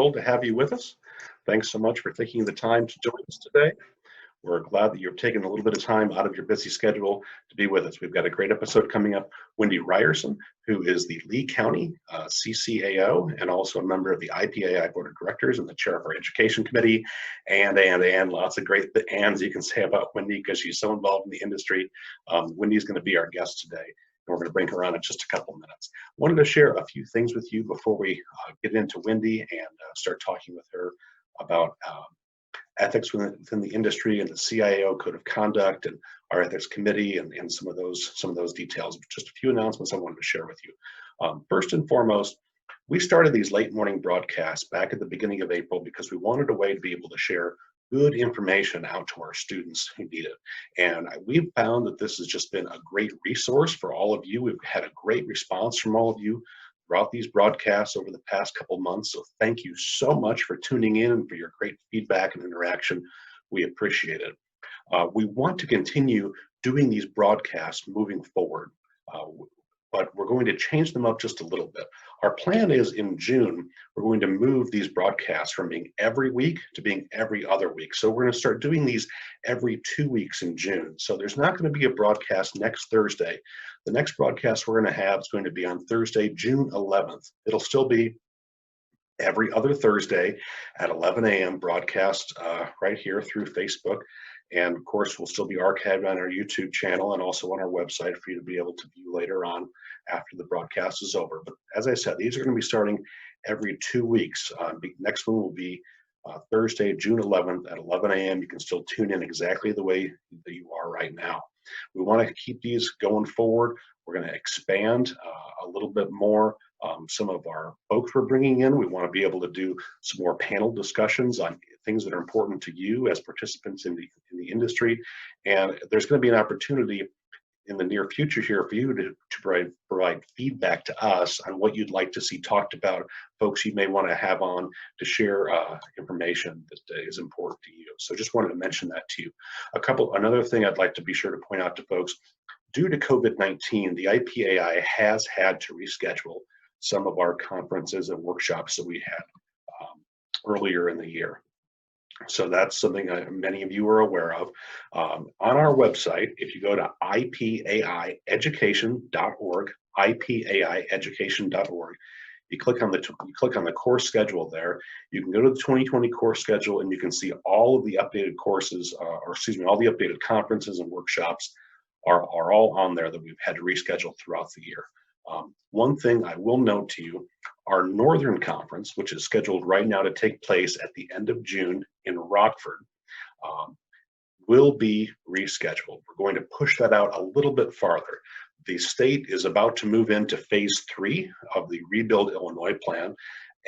thrilled to have you with us. Thanks so much for taking the time to join us today. We're glad that you're taking a little bit of time out of your busy schedule to be with us. We've got a great episode coming up. Wendy Ryerson, who is the Lee County CCAO and also a member of the IPAI Board of Directors and the chair of our Education Committee, and lots of great ands you can say about Wendy because she's so involved in the industry. Wendy's going to be our guest today, and we're going to bring her on in just a couple of minutes. Wanted to share a few things with you before we get into Wendy and start talking with her about ethics within the industry and the CIAO code of conduct and our ethics committee and some of those details. Just a few announcements I wanted to share with you. First and foremost, we started these late morning broadcasts back at the beginning of April because we wanted a way to be able to share good information out to our students who need it. And we've found that this has just been a great resource for all of you. We've had a great response from all of you throughout these broadcasts over the past couple months. So thank you so much for tuning in and for your great feedback and interaction. We appreciate it. We want to continue doing these broadcasts moving forward, but we're going to change them up just a little bit. Our plan is in June, we're going to move these broadcasts from being every week to being every other week. So we're going to start doing these every 2 weeks in June. So there's not going to be a broadcast next Thursday. The next broadcast we're going to have is going to be on Thursday, June 11th. It'll still be every other Thursday at 11 a.m. broadcast right here through Facebook. And of course, we'll still be archived on our YouTube channel and also on our website for you to be able to view later on after the broadcast is over. But as I said, these are going to be starting every 2 weeks. Next one will be Thursday, June 11th at 11 a.m. You can still tune in exactly the way that you are right now. We want to keep these going forward. We're going to expand a little bit more. Some of our folks we're bringing in, we want to be able to do some more panel discussions on things that are important to you as participants in the industry. And there's going to be an opportunity in the near future here for you to provide feedback to us on what you'd like to see talked about, folks you may want to have on to share information that is important to you. So just wanted to mention that to you. Another thing I'd like to be sure to point out to folks, due to COVID-19, the IPAI has had to reschedule some of our conferences and workshops that we had earlier in the year. So that's something many of you are aware of. On our website, if you go to ipaiEducation.org, ipaiEducation.org, you click on the course schedule there. You can go to the 2020 course schedule and you can see all of the updated courses, all the updated conferences and workshops are all on there that we've had to reschedule throughout the year. One thing I will note to you, our Northern Conference, which is scheduled right now to take place at the end of June in Rockford, will be rescheduled. We're going to push that out a little bit farther. The state is about to move into phase 3 of the Rebuild Illinois plan,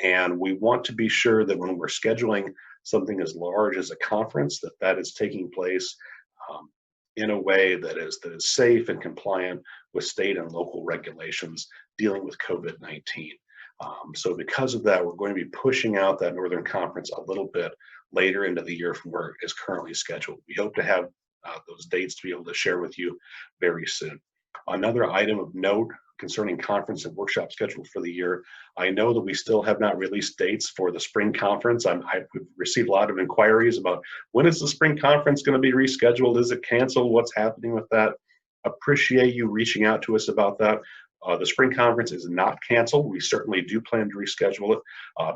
and we want to be sure that when we're scheduling something as large as a conference, that is taking place in a way that is safe and compliant with state and local regulations dealing with COVID-19. So because of that, we're going to be pushing out that Northern Conference a little bit later into the year from where it is currently scheduled. We hope to have those dates to be able to share with you very soon. Another item of note concerning conference and workshop schedule for the year, I know that we still have not released dates for the spring conference. I've received a lot of inquiries about when is the spring conference going to be rescheduled? Is it canceled? What's happening with that? Appreciate you reaching out to us about that. The spring conference is not canceled. We certainly do plan to reschedule it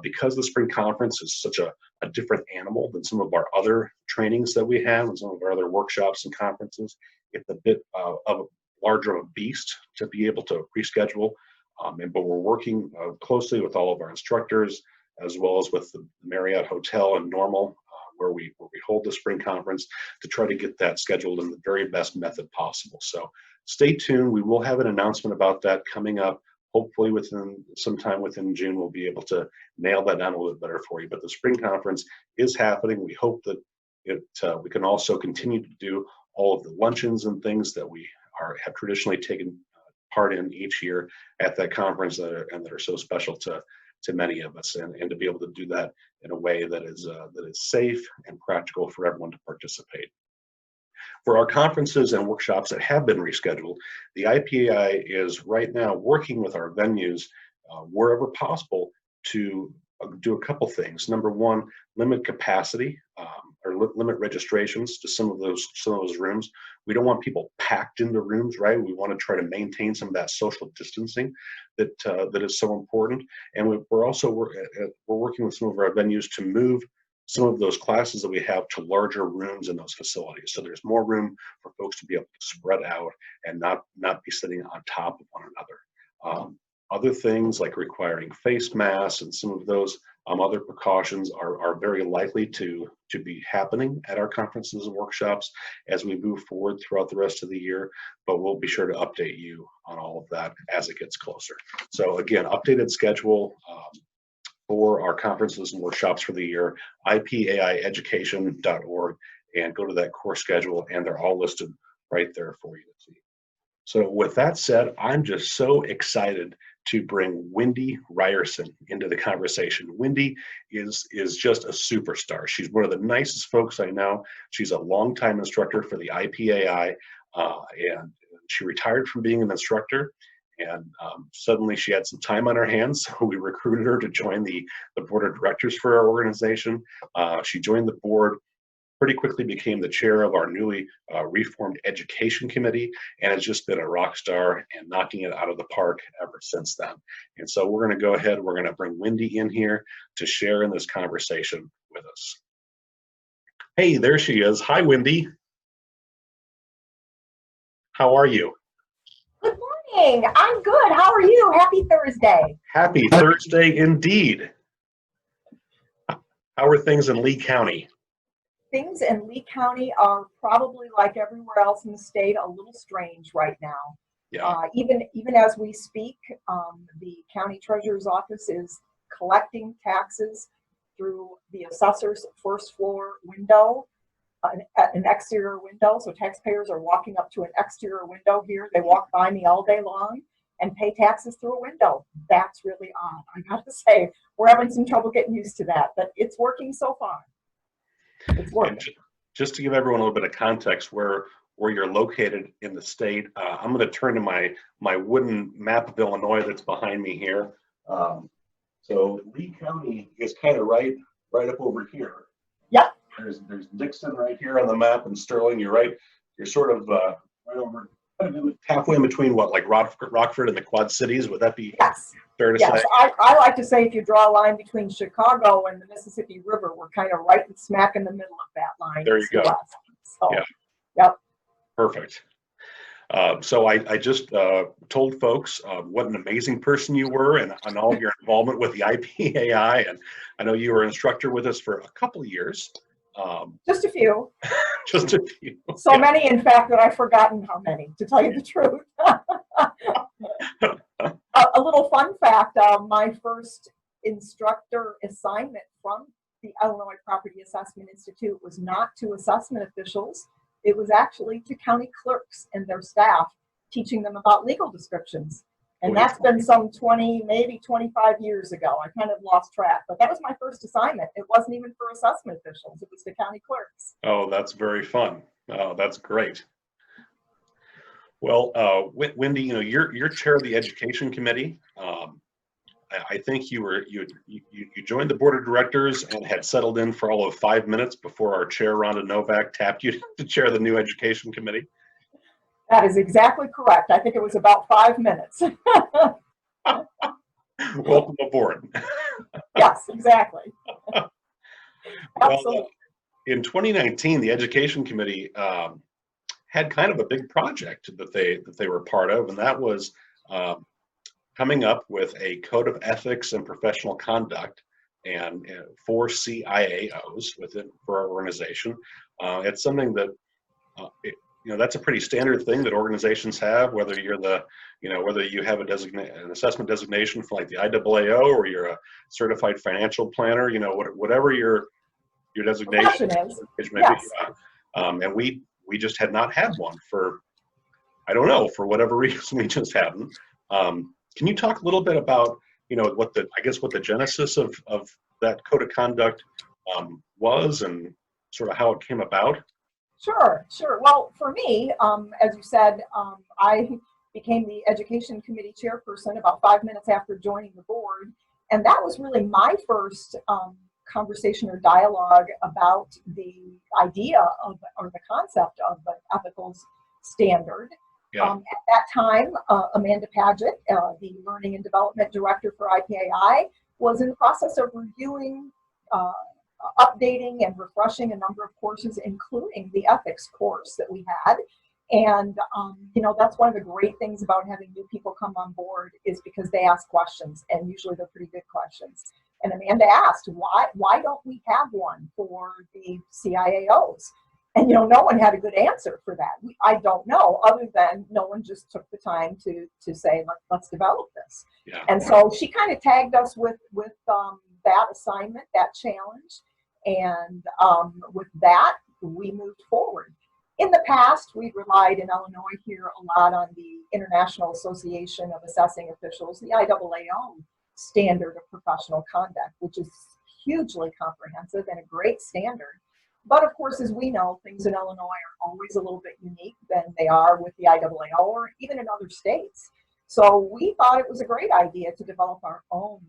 because the spring conference is such a different animal than some of our other trainings that we have and some of our other workshops and conferences. It's a bit of a larger of a beast to be able to reschedule, but we're working closely with all of our instructors as well as with the Marriott Hotel in Normal where we hold the spring conference to try to get that scheduled in the very best method possible. So stay tuned. We will have an announcement about that coming up. Hopefully sometime within June, we'll be able to nail that down a little bit better for you. But the spring conference is happening. We hope that we can also continue to do all of the luncheons and things that we have traditionally taken part in each year at that conference that are so special to many of us, and to be able to do that in a way that is safe and practical for everyone to participate. For our conferences and workshops that have been rescheduled, the IPAI is right now working with our venues wherever possible to do a couple things. Number one, limit capacity, or limit registrations to some of those rooms. We don't want people packed into rooms, right? We want to try to maintain some of that social distancing that is so important. And we're also we're working with some of our venues to move some of those classes that we have to larger rooms in those facilities. So there's more room for folks to be able to spread out and not be sitting on top of one another. Other things like requiring face masks and some of those other precautions are very likely to be happening at our conferences and workshops as we move forward throughout the rest of the year, but we'll be sure to update you on all of that as it gets closer. So again, updated schedule for our conferences and workshops for the year, ipaiEducation.org, and go to that course schedule, and they're all listed right there for you to see. So with that said, I'm just so excited to bring Wendy Ryerson into the conversation. Wendy is just a superstar. She's one of the nicest folks I know. She's a longtime instructor for the IPAI, and she retired from being an instructor. And suddenly she had some time on her hands, so we recruited her to join the board of directors for our organization. She joined the board, pretty quickly became the chair of our newly reformed education committee, and has just been a rock star and knocking it out of the park ever since then. And so we're going to go ahead, we're going to bring Wendy in here to share in this conversation with us. Hey, there she is. Hi, Wendy. How are you? Good morning. I'm good. How are you? Happy Thursday. Happy Thursday indeed. How are things in Lee County? Things in Lee County are probably like everywhere else in the state, a little strange right now. Yeah. Even as we speak, the county treasurer's office is collecting taxes through the assessor's first floor window, an exterior window. So taxpayers are walking up to an exterior window here. They walk by me all day long and pay taxes through a window. That's really odd. I got to say, we're having some trouble getting used to that, but it's working so far. It's working. And just to give everyone a little bit of context where you're located in the state, I'm going to turn to my wooden map of Illinois that's behind me here. So Lee County is kind of right up over here. Yep. There's Dixon right here on the map, and Sterling. You're sort of right over halfway in between what, like Rockford and the Quad Cities. Would that be fair to say? I like to say if you draw a line between Chicago and the Mississippi River, we're kind of right smack in the middle of that line. There you go. So, yeah. Yep. Perfect. So I just told folks what an amazing person you were and all of your involvement with the IPAI, and I know you were an instructor with us for a couple of years. Just a few. Just a few. So many, in fact, that I've forgotten how many, to tell you the truth. A little fun fact, my first instructor assignment from the Illinois Property Assessment Institute was not to assessment officials. It was actually to county clerks and their staff, teaching them about legal descriptions. And that's been some 20, maybe 25 years ago. I kind of lost track, but that was my first assignment. It wasn't even for assessment officials. It was to county clerks. Oh, that's very fun. Oh, that's great. Well, Wendy, you're chair of the education committee. I think you joined the board of directors and had settled in for all of 5 minutes before our chair, Rhonda Novak, tapped you to chair the new education committee. That is exactly correct. I think it was about 5 minutes. Welcome aboard. Yes, exactly. Absolutely. Well, in 2019, the education committee had kind of a big project that they were part of, and that was coming up with a code of ethics and professional conduct and for CIAOs for our organization. It's something that that's a pretty standard thing that organizations have, whether whether you have an assessment designation for like the IAAO, or you're a certified financial planner, whatever your designation is. Yes. And we just had not had one for, I don't know, for whatever reason, we just hadn't. Can you talk a little bit about, what the genesis of that code of conduct was, and sort of how it came about? Sure. Well, for me, as you said, I became the education committee chairperson about 5 minutes after joining the board. And that was really my first conversation or dialogue about the idea of, or the concept of an ethical standard. Yeah. At that time, Amanda Paget, the Learning and Development Director for IPAI, was in the process of reviewing, updating and refreshing a number of courses, including the ethics course that we had. And, you know, that's one of the great things about having new people come on board, is because they ask questions, and usually they're pretty good questions. And Amanda asked, why don't we have one for the CIAOs? And, you know, no one had a good answer for that. I don't know, other than no one just took the time to say, let's develop this. Yeah. And so she kind of tagged us with that assignment, that challenge. And with that, we moved forward. In the past, we've relied in Illinois here a lot on the International Association of Assessing Officials, the IAAO standard of professional conduct, which is hugely comprehensive and a great standard. But of course, as we know, things in Illinois are always a little bit unique than they are with the IAAO or even in other states. So we thought it was a great idea to develop our own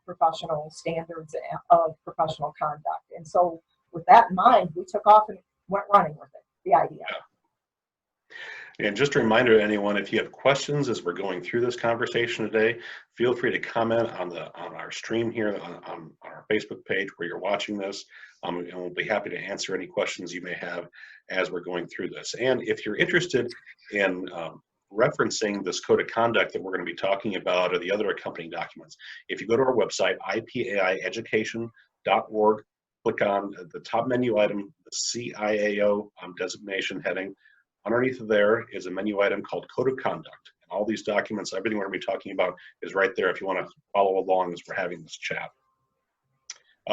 professional standards of professional conduct. And so with that in mind, we took off and went running with it, the idea. And just a reminder to anyone, if you have questions as we're going through this conversation today, feel free to comment on our stream here on our Facebook page where you're watching this, and we'll be happy to answer any questions you may have as we're going through this. And if you're interested in referencing this code of conduct that we're going to be talking about, or the other accompanying documents, if you go to our website, ipaiEducation.org, click on the top menu item, the CIAO designation heading. Underneath there is a menu item called Code of Conduct. And all these documents, everything we're going to be talking about is right there if you want to follow along as we're having this chat.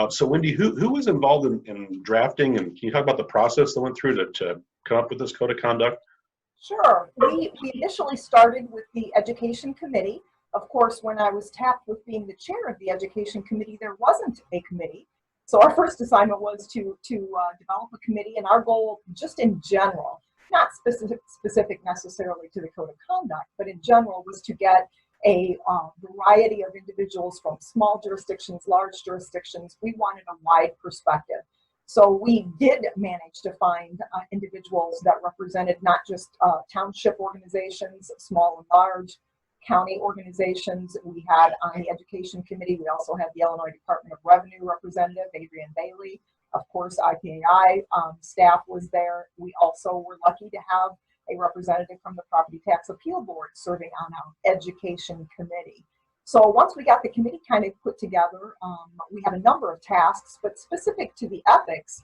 So Wendy, who was involved in drafting, and can you talk about the process that went through to come up with this Code of Conduct? Sure. We initially started with the Education Committee. Of course, when I was tapped with being the chair of the Education Committee, there wasn't a committee. So our first assignment was to develop a committee, and our goal, just in general, not specific necessarily to the Code of Conduct, but in general, was to get a variety of individuals from small jurisdictions, large jurisdictions. We wanted a wide perspective. So we did manage to find individuals that represented not just township organizations, small and large, county organizations. We had on the Education Committee, we also had the Illinois Department of Revenue representative, Adrian Bailey. Of course, IPAI staff was there. We also were lucky to have a representative from the Property Tax Appeal Board serving on our Education Committee. So once we got the committee kind of put together, we had a number of tasks, but specific to the ethics,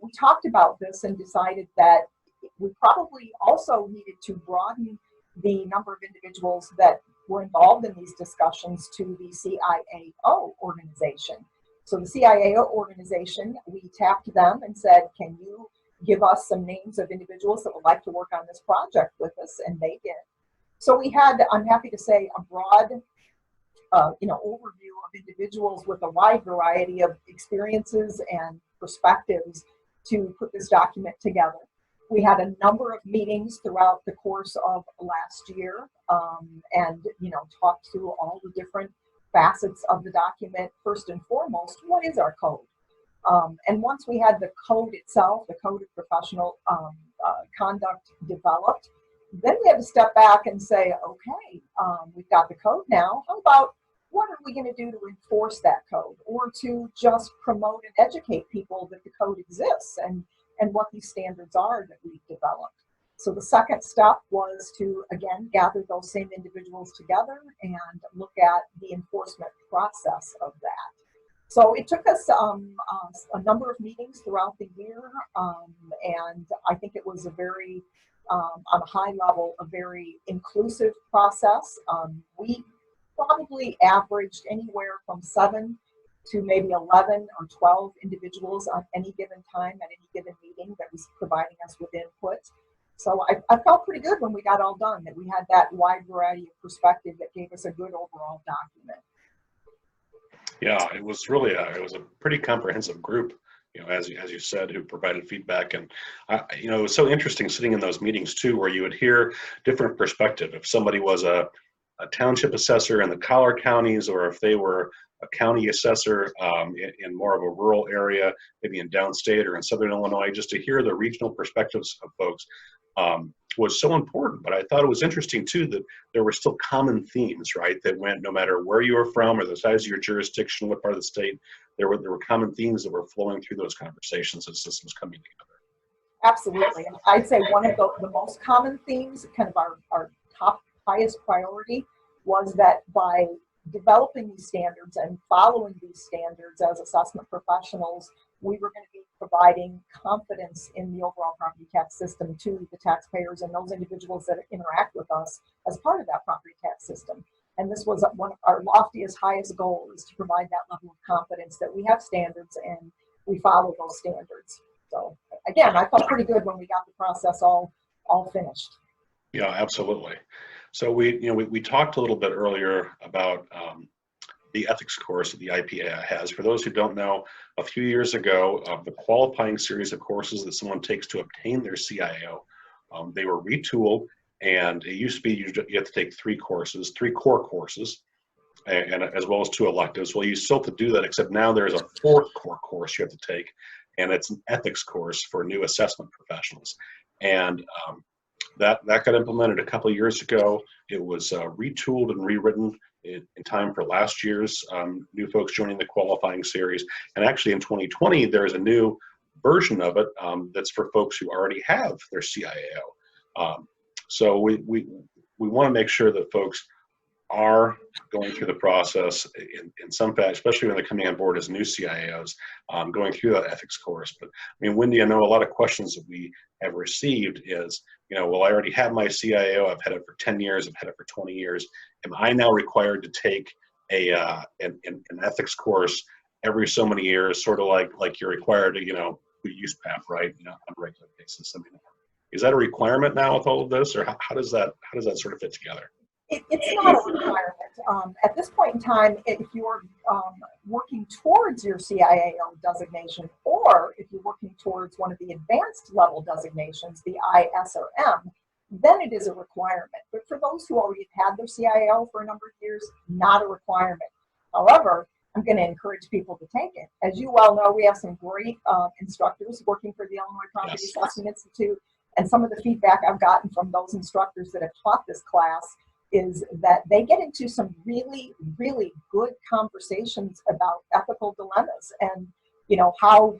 we talked about this and decided that we probably also needed to broaden the number of individuals that were involved in these discussions to the CIAO organization. So the CIAO organization, we tapped them and said, can you give us some names of individuals that would like to work on this project with us? And they did. So we had, I'm happy to say, a broad overview of individuals with a wide variety of experiences and perspectives to put this document together. We had a number of meetings throughout the course of last year and talked through all the different facets of the document. First and foremost, what is our code? And once we had the code itself, the Code of Professional Conduct developed, then we had to step back and say, okay, we've got the code now. How about what are we going to do to enforce that code, or to just promote and educate people that the code exists and what these standards are that we've developed? So the second step was to, again, gather those same individuals together and look at the enforcement process of that. So it took us a number of meetings throughout the year, and I think it was a very, on a high level, a very inclusive process. We probably averaged anywhere from 7 to maybe 11 or 12 individuals on any given time at any given meeting that was providing us with input. So I felt pretty good when we got all done, that we had that wide variety of perspective that gave us a good overall document. Yeah, it was really it was a pretty comprehensive group, as you said, who provided feedback. And it was so interesting sitting in those meetings too, where you would hear different perspective. If somebody was a a township assessor in the collar counties, or if they were a county assessor in more of a rural area, maybe in downstate or in Southern Illinois, just to hear the regional perspectives of folks was so important. But I thought it was interesting too that there were still common themes, right? That went no matter where you were from or the size of your jurisdiction, what part of the state, there were common themes that were flowing through those conversations as this was coming together. Absolutely. And I'd say one of the most common themes, kind of our top highest priority, was that by developing these standards and following these standards as assessment professionals, we were going to be providing confidence in the overall property tax system to the taxpayers and those individuals that interact with us as part of that property tax system. And this was one of our loftiest, highest goals, to provide that level of confidence that we have standards and we follow those standards. So again, I felt pretty good when we got the process all finished. Yeah, absolutely. So we talked a little bit earlier about the ethics course that the IPAI has. For those who don't know, a few years ago, the qualifying series of courses that someone takes to obtain their CIAO, they were retooled, and it used to be you have to take 3 courses, 3 core courses, and as well as 2 electives. Well, you still have to do that, except now there's a 4th core course you have to take, and it's an ethics course for new assessment professionals. And that got implemented a couple of years ago. It was retooled and rewritten in time for last year's new folks joining the qualifying series. And actually in 2020, there's a new version of it that's for folks who already have their CIAO. So we want to make sure that folks are going through the process in some fashion, especially when they're coming on board as new CIAOs, going through that ethics course. But I mean, Wendy, I know a lot of questions that we have received is, well, I already have my CIAO, I've had it for 10 years, I've had it for 20 years. Am I now required to take an ethics course every so many years, sort of like you're required to, do USPAP, right? On a regular basis. I mean, is that a requirement now with all of this, or how does that sort of fit together? It's not a requirement. At this point in time, if you're working towards your CIAO designation, or if you're working towards one of the advanced level designations, the ISRM, then it is a requirement. But for those who already had their CIAO for a number of years, not a requirement. However, I'm going to encourage people to take it. As you well know, we have some great instructors working for the Illinois Property Assessment Institute, and some of the feedback I've gotten from those instructors that have taught this class is that they get into some really, really good conversations about ethical dilemmas and, how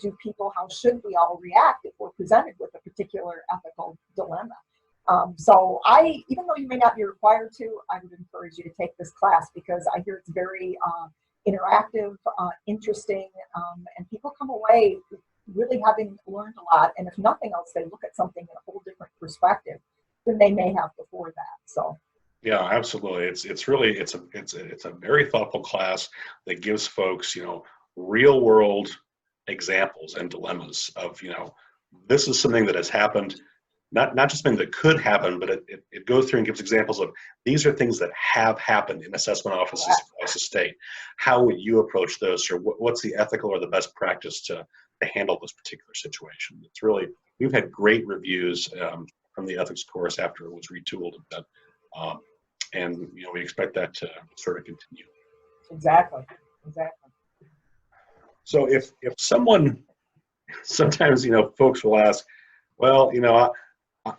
should we all react if we're presented with a particular ethical dilemma. So even though you may not be required to, I would encourage you to take this class, because I hear it's very interactive, interesting, and people come away really having learned a lot. And if nothing else, they look at something in a whole different perspective than they may have before that. So. Yeah, absolutely. It's a very thoughtful class that gives folks, real world examples and dilemmas of, this is something that has happened, not just something that could happen, but it goes through and gives examples of these are things that have happened in assessment offices across the state. How would you approach those, or what's the ethical or the best practice to handle this particular situation? It's really, we've had great reviews from the ethics course after it was retooled. And we expect that to sort of continue. Exactly. So if someone, sometimes folks will ask, well,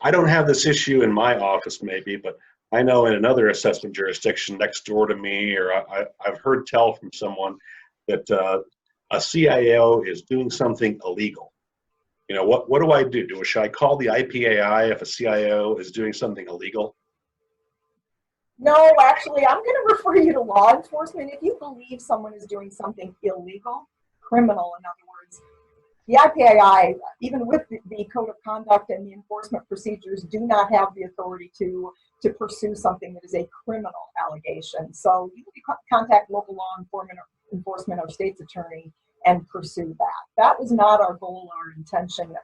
I don't have this issue in my office maybe, but I know in another assessment jurisdiction next door to me, or I've heard tell from someone that a CIAO is doing something illegal. What do I do? Should I call the IPAI if a CIAO is doing something illegal? No, actually, I'm going to refer you to law enforcement. If you believe someone is doing something illegal, criminal, in other words, the IPAI, even with the code of conduct and the enforcement procedures, do not have the authority to pursue something that is a criminal allegation. So you can contact local law enforcement or state's attorney and pursue that. That was not our goal or intention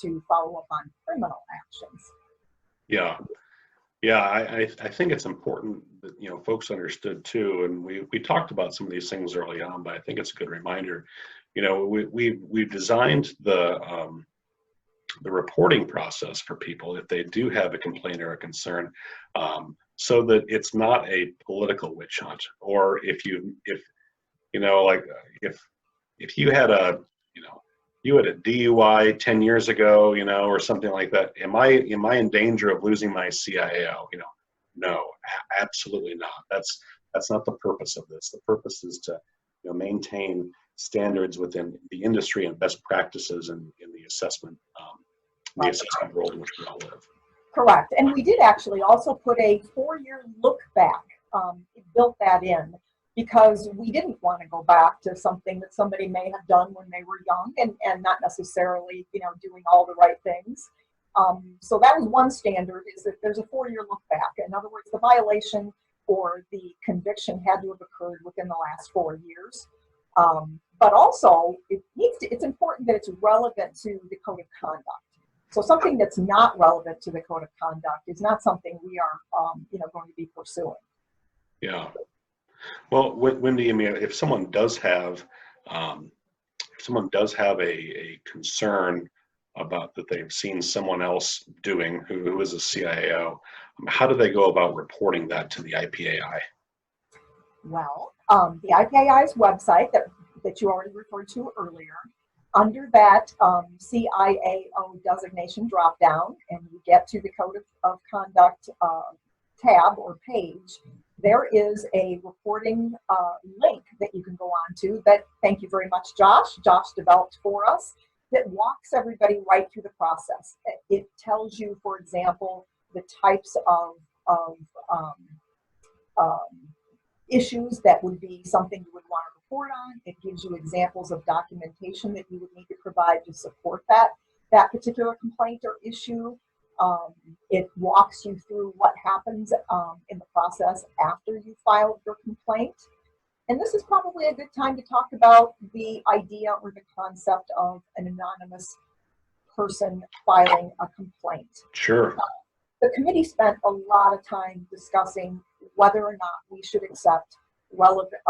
to follow up on criminal actions. Yeah, I think it's important that folks understood too, and we talked about some of these things early on, but I think it's a good reminder. We've designed the reporting process for people if they do have a complaint or a concern, so that it's not a political witch hunt. Or if you know, like if you had a, you know, you had a DUI 10 years ago, you know, or something like that, am I in danger of losing my CIAO? You know, no, absolutely not. That's not the purpose of this. The purpose is to, you know, maintain standards within the industry and best practices in the assessment world in which we all live. Correct. And we did actually also put a 4-year look back. It built that in because we didn't want to go back to something that somebody may have done when they were young and not necessarily, you know, doing all the right things. So that was one standard, is that there's a 4-year look back. In other words, the violation or the conviction had to have occurred within the last 4 years. But also, it's important that it's relevant to the code of conduct. So something that's not relevant to the code of conduct is not something we are, you know, going to be pursuing. Yeah. Well, Wendy, I mean, if someone does have, a concern about that they've seen someone else doing who is a CIAO, how do they go about reporting that to the IPAI? Well, the IPAI's website that you already referred to earlier, under that CIAO designation dropdown, and you get to the Code of Conduct tab or page, there is a reporting link that you can go on to that, thank you very much, Josh developed for us, that walks everybody right through the process. It tells you, for example, the types of issues that would be something you would want to report on. It gives you examples of documentation that you would need to provide to support that particular complaint or issue. It walks you through what happens in the process after you filed your complaint. And this is probably a good time to talk about the idea or the concept of an anonymous person filing a complaint. Sure. The committee spent a lot of time discussing whether or not we should accept relevant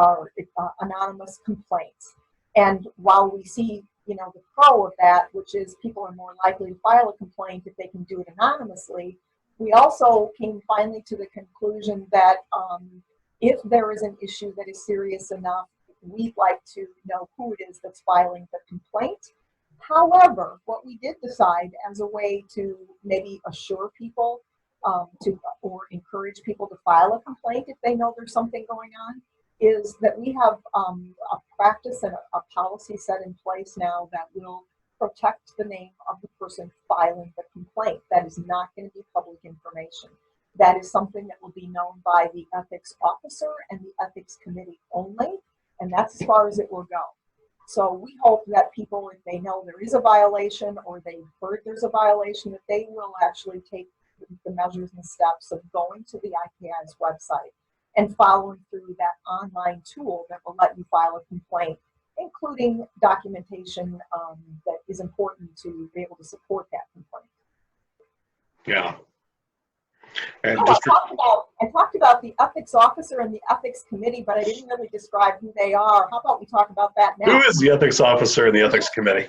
anonymous complaints. And while we see, you know, the pro of that, which is people are more likely to file a complaint if they can do it anonymously, we also came finally to the conclusion that if there is an issue that is serious enough, we'd like to know who it is that's filing the complaint. However, what we did decide as a way to maybe assure people or encourage people to file a complaint if they know there's something going on, is that we have a practice and a policy set in place now that will protect the name of the person filing the complaint. That is not going to be public information. That is something that will be known by the ethics officer and the ethics committee only, and that's as far as it will go. So we hope that people, if they know there is a violation or they've heard there's a violation, that they will actually take the measures and steps of going to the IPAI's website and following through that online tool that will let you file a complaint, including documentation that is important to be able to support that complaint. Yeah. And I talked about the ethics officer and the ethics committee, but I didn't really describe who they are. How about we talk about that now? Who is the ethics officer and the ethics committee?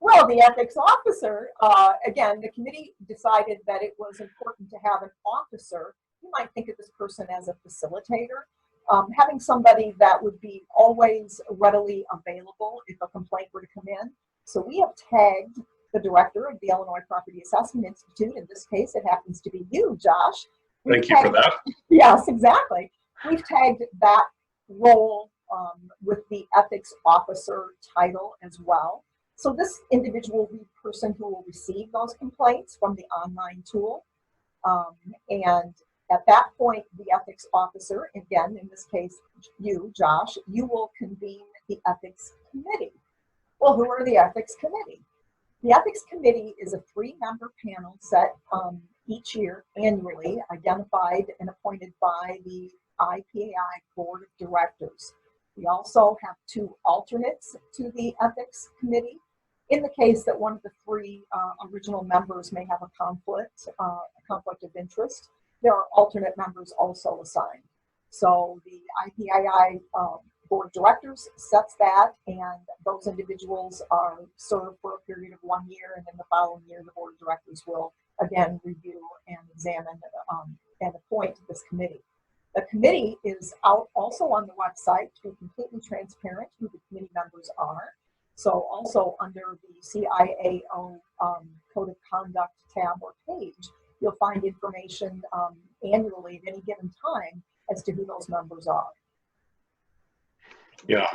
Well, the ethics officer, again, the committee decided that it was important to have an officer. You might think of this person as a facilitator, having somebody that would be always readily available if a complaint were to come in. So we have tagged the director of the Illinois Property Assessment Institute. In this case, it happens to be you, Josh. Thank you for that. Yes, exactly. We've tagged that role with the ethics officer title as well. So this individual will be the person who will receive those complaints from the online tool. And at that point, the ethics officer, again, in this case, you, Josh, you will convene the ethics committee. Well, who are the ethics committee? The ethics committee is a 3-member panel set each year, annually, identified and appointed by the IPAI Board of Directors. We also have 2 alternates to the ethics committee. In the case that one of the 3 original members may have a conflict of interest, there are alternate members also assigned. So the IPAI Board of Directors sets that, and those individuals are served for a period of 1 year, and then the following year the Board of Directors will again review and examine and appoint this committee. The committee is out also on the website to be completely transparent who the committee members are. So also under the CIAO Code of Conduct tab or page, you'll find information annually at any given time as to who those members are. Yeah.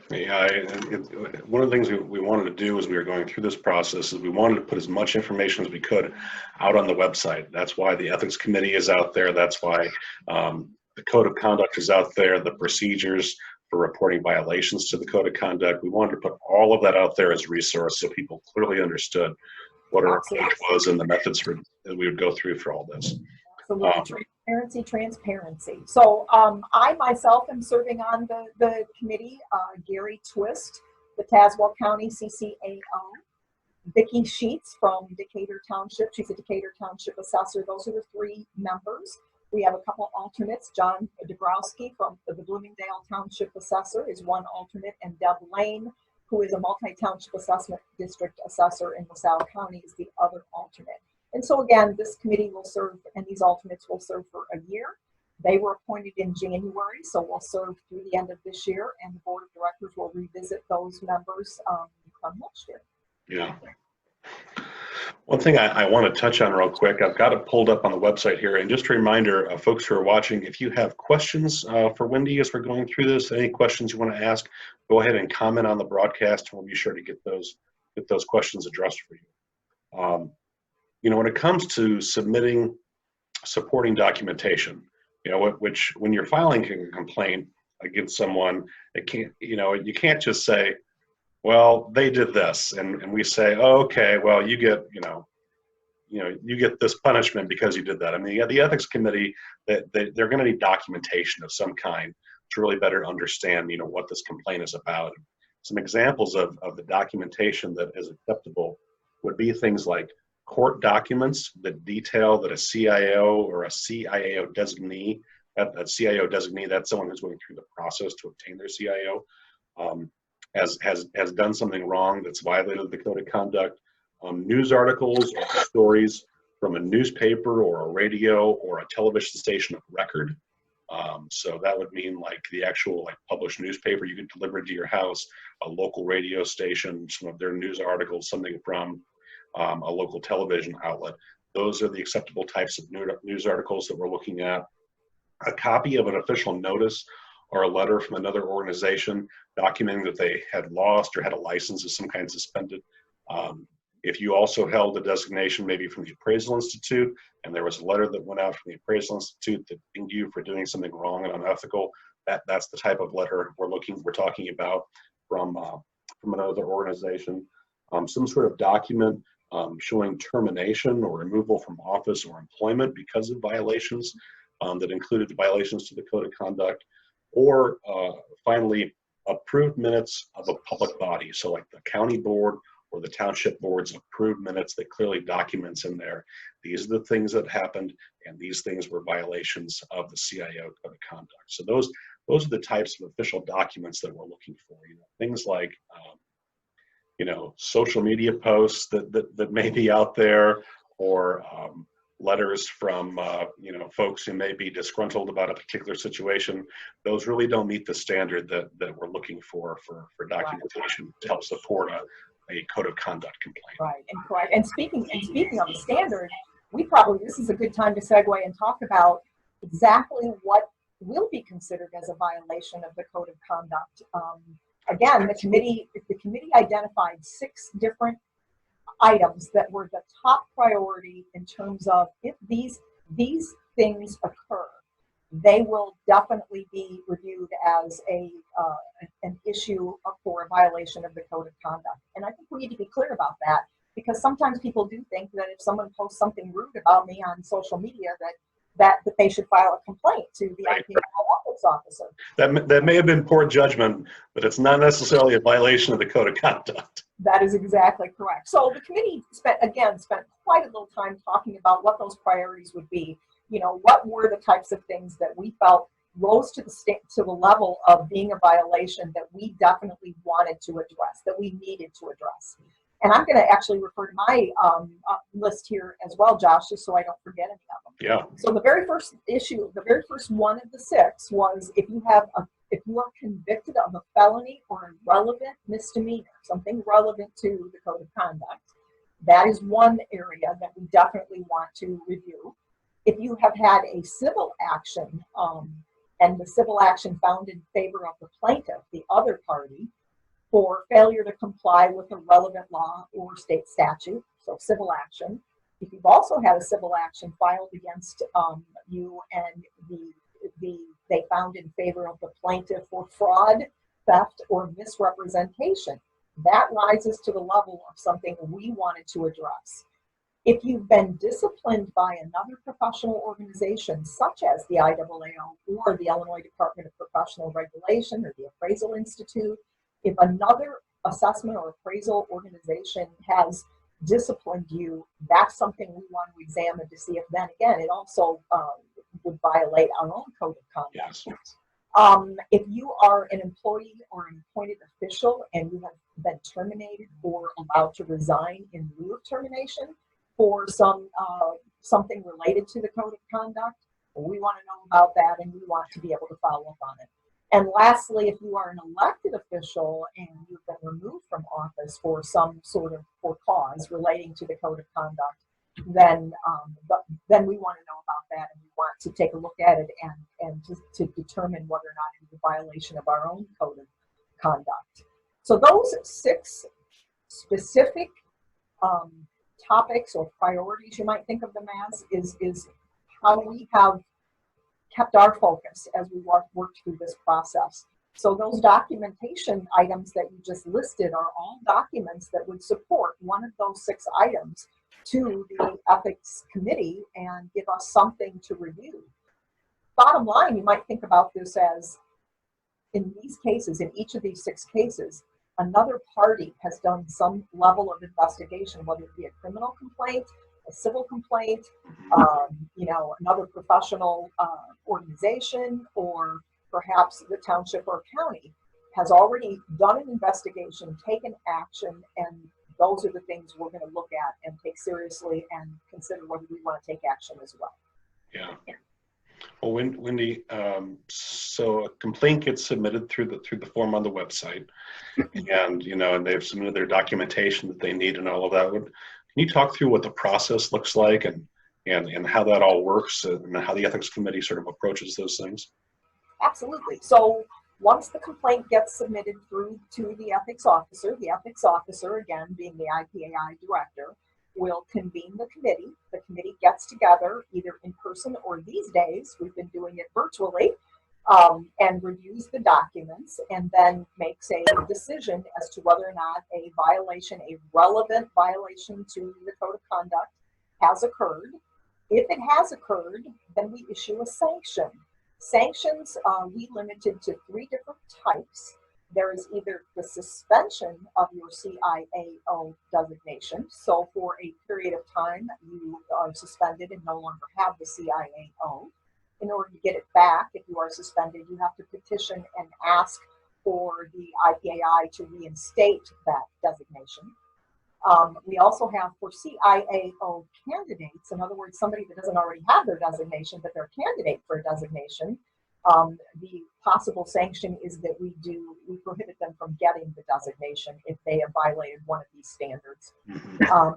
Yeah, one of the things we wanted to do as we were going through this process is we wanted to put as much information as we could out on the website. That's why the ethics committee is out there. That's why the code of conduct is out there, the procedures for reporting violations to the code of conduct. We wanted to put all of that out there as a resource so people clearly understood what our approach was and the methods that we would go through for all this. Absolutely. Transparency. So I myself am serving on the committee. Gary Twist, the Tazewell County CCAO. Vicki Sheets from Decatur Township. She's a Decatur Township assessor. Those are the 3 members. We have a couple alternates. John Dabrowski from the Bloomingdale Township assessor is one alternate, and Deb Lane, who is a multi-township assessment district assessor in LaSalle County, is the other alternate. And so again, this committee will serve, and these alternates will serve for a year. They were appointed in January, so we'll serve through the end of this year, and the board of directors will revisit those members come next year. Yeah. One thing I want to touch on real quick, I've got it pulled up on the website here, and just a reminder, folks who are watching, if you have questions for Wendy as we're going through this, any questions you want to ask, go ahead and comment on the broadcast, and we'll be sure to get those questions addressed for you. You know, when it comes to submitting supporting documentation, you know, which when you're filing a complaint against someone, it can't, you know, you can't just say, well, they did this, and we say, oh, okay, well, you get, you get this punishment because you did that. I mean, the ethics committee, they're going to need documentation of some kind to really better understand, you know, what this complaint is about. Some examples of the documentation that is acceptable would be things like court documents that detail that a CIO or a CIAO designee, a CIO designee, that's someone who's going through the process to obtain their CIO, has done something wrong that's violated the code of conduct. News articles or stories from a newspaper or a radio or a television station of record. So that would mean like the actual published newspaper you could deliver to your house, a local radio station, some of their news articles, something from a local television outlet. Those are the acceptable types of news articles that we're looking at. A copy of an official notice or a letter from another organization documenting that they had lost or had a license of some kind suspended. If you also held a designation maybe from the Appraisal Institute, and there was a letter that went out from the Appraisal Institute that dinged you for doing something wrong and unethical, that's the type of letter we're talking about from another organization. Some sort of document showing termination or removal from office or employment because of violations that included violations to the code of conduct, or finally, approved minutes of a public body. So like the county board or the township board's approved minutes that clearly documents in there, these are the things that happened, and these things were violations of the CIAO code of conduct. So those are the types of official documents that we're looking for. You know, things like social media posts that may be out there, or letters from folks who may be disgruntled about a particular situation. Those really don't meet the standard that we're looking for documentation to help support a code of conduct complaint. Right, and correct. And speaking of the standard, this is a good time to segue and talk about exactly what will be considered as a violation of the code of conduct. Again, the committee identified 6 different items that were the top priority in terms of if these things occur, they will definitely be reviewed as an issue for a violation of the code of conduct. And I think we need to be clear about that, because sometimes people do think that if someone posts something rude about me on social media, that they should file a complaint to the IPO ethics officer. That may have been poor judgment, but it's not necessarily a violation of the code of conduct. That is exactly correct. So the committee spent quite a little time talking about what those priorities would be. You know, what were the types of things that we felt rose to the level of being a violation that we definitely wanted to address, that we needed to address. And I'm going to actually refer to my list here as well, Josh, just so I don't forget any of them. Yeah. So the very first issue, the very first one of the six was if you are convicted of a felony or a relevant misdemeanor, something relevant to the code of conduct, that is one area that we definitely want to review. If you have had a civil action, and the civil action found in favor of the plaintiff, the other party, for failure to comply with a relevant law or state statute, so civil action. If you've also had a civil action filed against you and they found in favor of the plaintiff for fraud, theft, or misrepresentation, that rises to the level of something we wanted to address. If you've been disciplined by another professional organization, such as the IAAO or the Illinois Department of Professional Regulation or the Appraisal Institute, if another assessment or appraisal organization has disciplined you, that's something we want to examine to see if then again it also would violate our own code of conduct. Yes. If you are an employee or an appointed official and you have been terminated or allowed to resign in lieu of termination for something related to the code of conduct, we want to know about that and we want to be able to follow up on it. And lastly, if you are an elected official and you've been removed from office for some sort of cause relating to the code of conduct, then we want to know about that and we want to take a look at it and to determine whether or not it is a violation of our own code of conduct. So those six specific topics or priorities, you might think of them as, is how we have kept our focus as we worked through this process. So those documentation items that you just listed are all documents that would support one of those six items to the ethics committee and give us something to review. Bottom line, you might think about this as, in these cases, in each of these six cases, another party has done some level of investigation, whether it be a criminal complaint, a civil complaint, another professional organization, or perhaps the township or county has already done an investigation, taken action, and those are the things we're going to look at and take seriously and consider whether we want to take action as well. Yeah. Well, Wendy, so a complaint gets submitted through the form on the website, and they've submitted their documentation that they need and all of that. Can you talk through what the process looks like and how that all works and how the ethics committee sort of approaches those things? Absolutely. So once the complaint gets submitted through to the ethics officer, again being the IPAI director, will convene the committee. The committee gets together either in person or these days, we've been doing it virtually, and reviews the documents and then makes a decision as to whether or not a relevant violation to the code of conduct has occurred. If it has occurred, then we issue a sanction. Sanctions we limited to three different types. There is either the suspension of your CIAO designation. So for a period of time, you are suspended and no longer have the CIAO. In order to get it back, if you are suspended, you have to petition and ask for the IPAI to reinstate that designation. We also have for CIAO candidates, in other words, somebody that doesn't already have their designation, but they're a candidate for a designation. The possible sanction is that we prohibit them from getting the designation if they have violated one of these standards.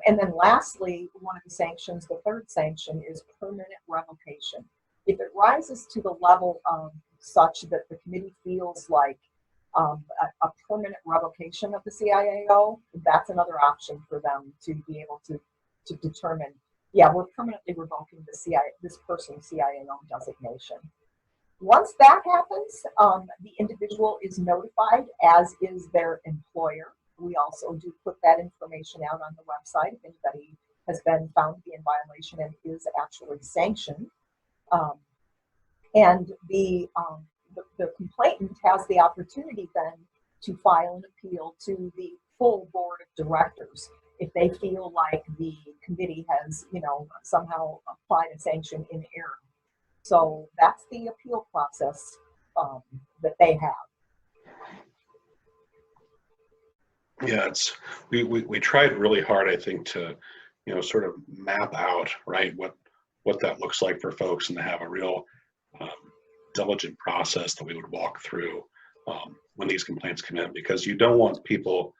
And then lastly, one of the sanctions, the third sanction, is permanent revocation. If it rises to the level of such that the committee feels like a permanent revocation of the CIAO, that's another option for them to be able to determine, yeah, we're permanently revoking this person's CIAO designation. Once that happens, the individual is notified, as is their employer. We also do put that information out on the website if anybody has been found to be in violation and is actually sanctioned. And the complainant has the opportunity then to file an appeal to the full board of directors if they feel like the committee has, somehow applied a sanction in error. So that's the appeal process that they have. Yeah, we tried really hard, I think, to sort of map out, right, what that looks like for folks and to have a real um, diligent process that we would walk through when these complaints come in, because you don't want people,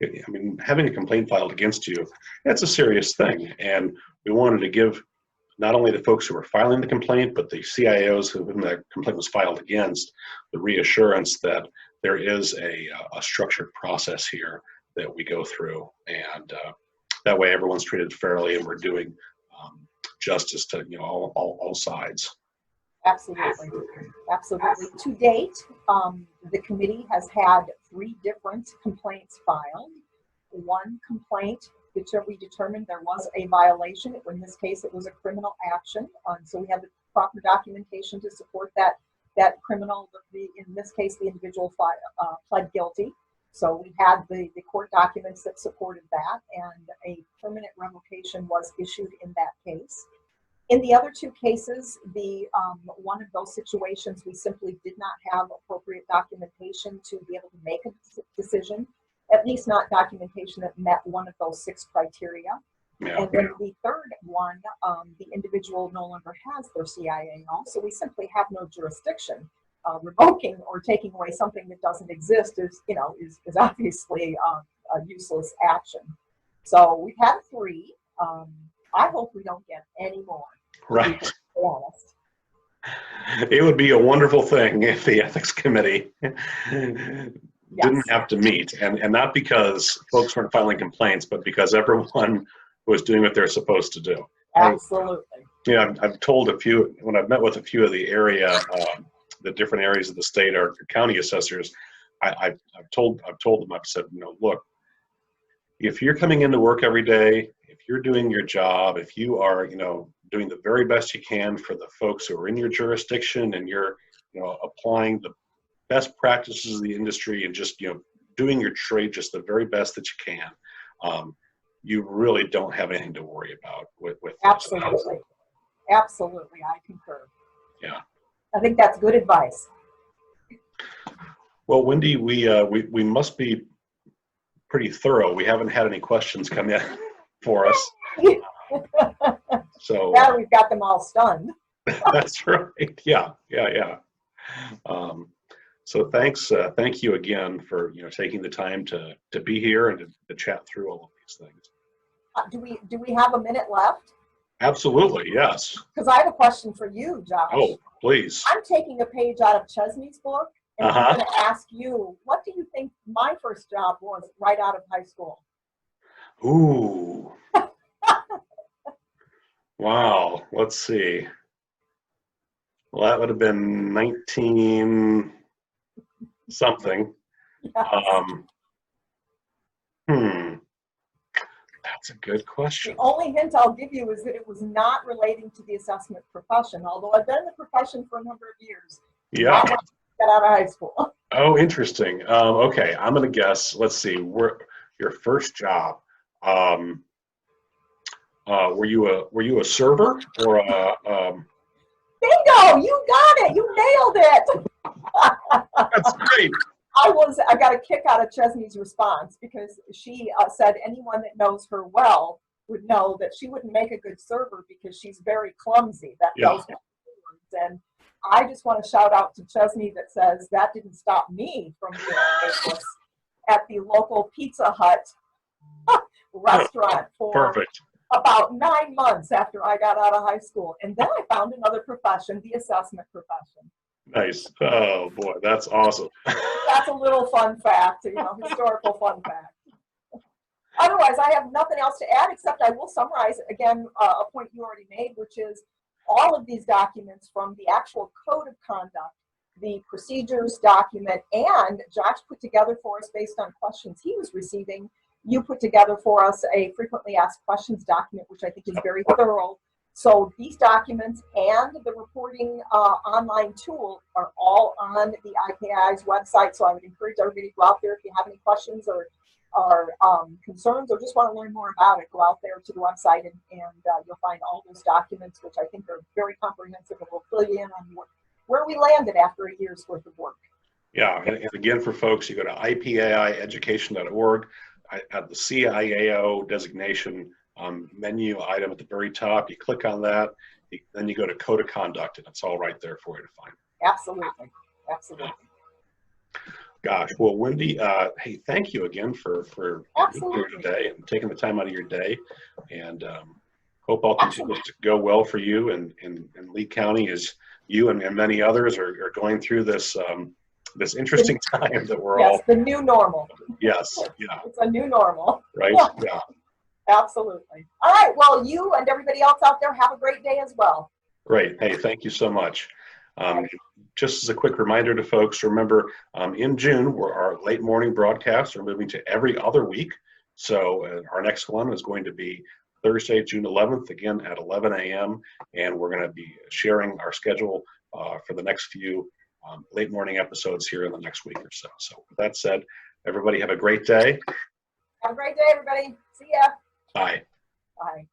I mean, having a complaint filed against you, that's a serious thing. And we wanted to give not only the folks who are filing the complaint, but the CIAOs whom that complaint was filed against, the reassurance that there is a structured process here that we go through. And that way everyone's treated fairly and we're doing justice to all sides. Absolutely. Absolutely. To date, the committee has had 3 different complaints filed. One complaint which we determined there was a violation. In this case, it was a criminal action. So we have the proper documentation to support that criminal. In this case, the individual pled guilty. So we had the court documents that supported that, and a permanent revocation was issued in that case. In the other 2 cases, one of those situations, we simply did not have appropriate documentation to be able to make a decision, at least not documentation that met one of those 6 criteria. Yeah. And then the third one, the individual no longer has their CIAO, so we simply have no jurisdiction. Revoking or taking away something that doesn't exist is obviously a useless action. So we've had 3. I hope we don't get any more. Right. To be honest. It would be a wonderful thing if the ethics committee didn't have to meet, and not because folks weren't filing complaints, but because everyone was doing what they're supposed to do. Absolutely. I've told a few, when I've met with a few of the area, the different areas of the state, our county assessors, I've told them, I've said, look, if you're coming into work every day, if you're doing your job, if you are, doing the very best you can for the folks who are in your jurisdiction, and you're, applying the best practices of the industry and just, doing your trade just the very best that you can, you really don't have anything to worry about with Absolutely. Absolutely. I concur. Yeah. I think that's good advice. Well, Wendy, we must be pretty thorough. We haven't had any questions come in for us. So now we've got them all stunned. That's right. Yeah. So thank you again for taking the time to be here and to chat through all of these things. Do we have a minute left? Absolutely, yes. Because I have a question for you, Josh. Oh, please. I'm taking a page out of Chesney's book, and I'm going to ask you, what do you think my first job was right out of high school? Ooh. Wow. Let's see. Well, that would have been 19 something. Yes. That's a good question. The only hint I'll give you is that it was not relating to the assessment profession, although I've been in the profession for a number of years. Yeah. Not when I got out of high school. Oh, interesting. Okay, I'm going to guess. Let's see. Your first job. Were you a server or a? Bingo! You got it. You nailed it. That's great. I got a kick out of Chesney's response, because she said anyone that knows her well would know that she wouldn't make a good server because she's very clumsy. Those words. And I just want to shout out to Chesney that says that didn't stop me from being a at the local Pizza Hut restaurant for Perfect. about 9 months after I got out of high school. And then I found another profession, the assessment profession. Nice. Oh boy, that's awesome. That's a little fun fact, historical fun fact. Otherwise, I have nothing else to add, except I will summarize again a point you already made, which is all of these documents, from the actual code of conduct, the procedures document, and Josh put together for us based on questions he was receiving. You put together for us a frequently asked questions document, which I think is very thorough. So these documents and the reporting online tool are all on the IPI's website. So I would encourage everybody to go out there if you have any questions or concerns, or just want to learn more about it. Go out there to the website, and you'll find all those documents, which I think are very comprehensive, and will fill you in on where we landed after a year's worth of work. Yeah, and again, for folks, you go to ipieducation.org. At the CIAO designation menu item at the very top, you click on that, then you go to Code of Conduct, and it's all right there for you to find. Absolutely. Absolutely. Gosh, well, Wendy, hey, thank you again for being here today and taking the time out of your day. And hope all continues to go well for you and Lee County as you and many others are going through this this interesting time that we're all. Yes, the new normal. Yes, yeah. It's a new normal. Right, yeah. Absolutely. All right, well, you and everybody else out there have a great day as well. Great. Hey, thank you so much. Just as a quick reminder to folks, remember in June, our late morning broadcasts are moving to every other week. So our next one is going to be Thursday, June 11th, again at 11 a.m. And we're going to be sharing our schedule for the next few late morning episodes here in the next week or so. So with that said, everybody have a great day. Have a great day, everybody. See ya. Bye. Bye.